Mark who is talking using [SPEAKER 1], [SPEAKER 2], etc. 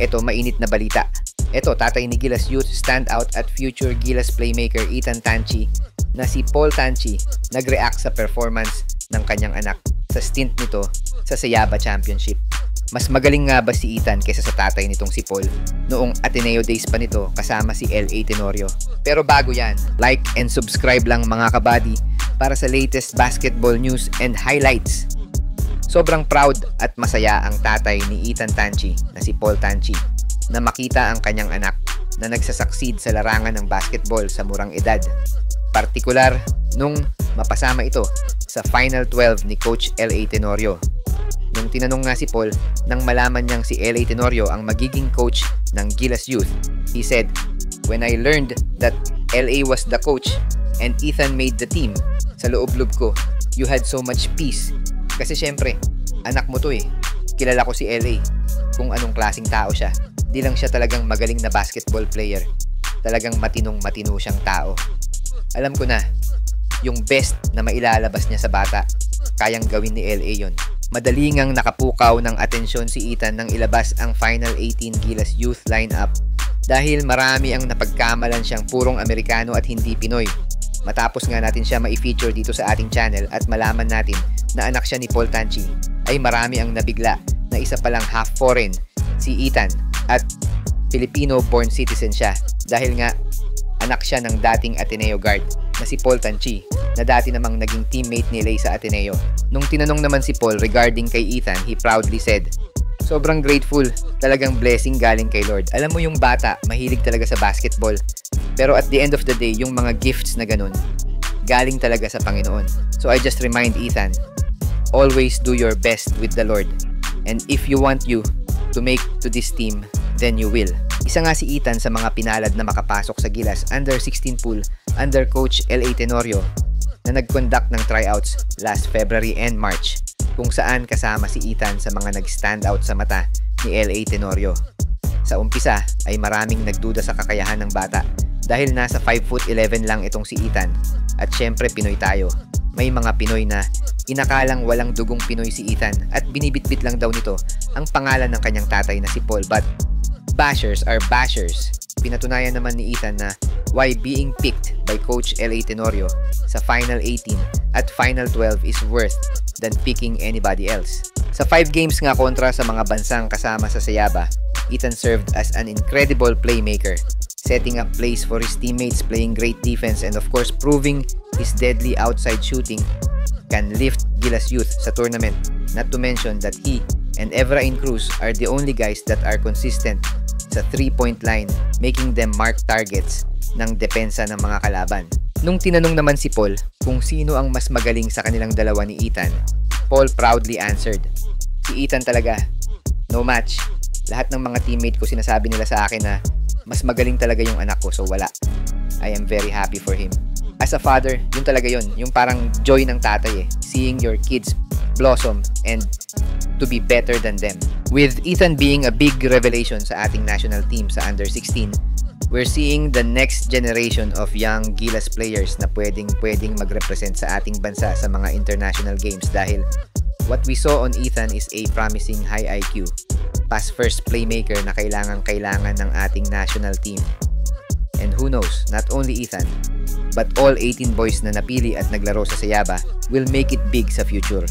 [SPEAKER 1] Ito, mainit na balita. Ito, tatay ni Gilas Youth standout at future Gilas playmaker Ethan Tanchi na si Paul Tanchi nag-react sa performance ng kanyang anak sa stint nito sa Sayaba Championship. Mas magaling nga ba si Ethan kaysa sa tatay nitong si Paul noong Ateneo days pa nito kasama si LA Tenorio? Pero bago yan, like and subscribe lang mga kabady para sa latest basketball news and highlights. Sobrang proud at masaya ang tatay ni Ethan Tanchi na si Paul Tanchi na makita ang kanyang anak na nagsasucceed sa larangan ng basketball sa murang edad. Partikular nung mapasama ito sa Final 12 ni Coach LA Tenorio. Nung tinanong nga si Paul nang malaman niyang si LA Tenorio ang magiging coach ng Gilas Youth, he said, "When I learned that LA was the coach and Ethan made the team, sa loob-loob ko, you had so much peace. Kasi syempre, anak mo to eh. Kilala ko si LA, kung anong klaseng tao siya. Di lang siya talagang magaling na basketball player. Talagang matinong-matino siyang tao. Alam ko na, yung best na mailalabas niya sa bata, kayang gawin ni LA yon." Madali ngang nakapukaw ng atensyon si Ethan nang ilabas ang Final 18 Gilas Youth lineup dahil marami ang napagkamalan siyang purong Amerikano at hindi Pinoy. Matapos nga natin siya mai-feature dito sa ating channel at malaman natin na anak siya ni Paul Tanchi, ay marami ang nabigla na isa palang half foreign si Ethan at Filipino-born citizen siya dahil nga anak siya ng dating Ateneo guard na si Paul Tanchi na dati namang naging teammate ni Lay sa Ateneo. Nung tinanong naman si Paul regarding kay Ethan, he proudly said, "Sobrang grateful, talagang blessing galing kay Lord. Alam mo yung bata, mahilig talaga sa basketball. Pero at the end of the day, yung mga gifts na ganun, galing talaga sa Panginoon. So I just remind Ethan, always do your best with the Lord. And if you want you to make to this team, then you will." Isa nga si Ethan sa mga pinalad na makapasok sa Gilas Under 16 pool under Coach LA Tenorio na nag-conduct ng tryouts last February and March, kung saan kasama si Ethan sa mga nag-stand out sa mata ni LA Tenorio. Sa umpisa ay maraming nagduda sa kakayahan ng bata dahil nasa 5'11" lang itong si Ethan at syempre Pinoy tayo. May mga Pinoy na inakalang walang dugong Pinoy si Ethan at binibitbit lang daw nito ang pangalan ng kanyang tatay na si Paul, but bashers are bashers. Pinatunayan naman ni Ethan na why being picked by Coach LA Tenorio sa Final 18 at Final 12 is worth than picking anybody else. Sa 5 games nga kontra sa mga bansang kasama sa Sayaba, Ethan served as an incredible playmaker, setting up plays for his teammates, playing great defense, and of course proving his deadly outside shooting can lift Gilas Youth sa tournament. Not to mention that he and Evrain Cruz are the only guys that are consistent sa 3-point line, making them mark targets ng depensa ng mga kalaban. Nung tinanong naman si Paul kung sino ang mas magaling sa kanilang dalawa ni Ethan, Paul proudly answered, "Si Ethan talaga, no match. Lahat ng mga teammate ko sinasabi nila sa akin na mas magaling talaga yung anak ko, so wala. I am very happy for him." As a father, yun talaga yun. Yung parang joy ng tatay eh. Seeing your kids blossom and to be better than them. With Ethan being a big revelation sa ating national team sa Under 16, we're seeing the next generation of young Gilas players na pwedeng mag-represent sa ating bansa sa mga international games dahil what we saw on Ethan is a promising high IQ, pass-first playmaker na kailangan ng ating national team. And who knows, not only Ethan, but all 18 boys na napili at naglaro sa Sayaba will make it big sa future.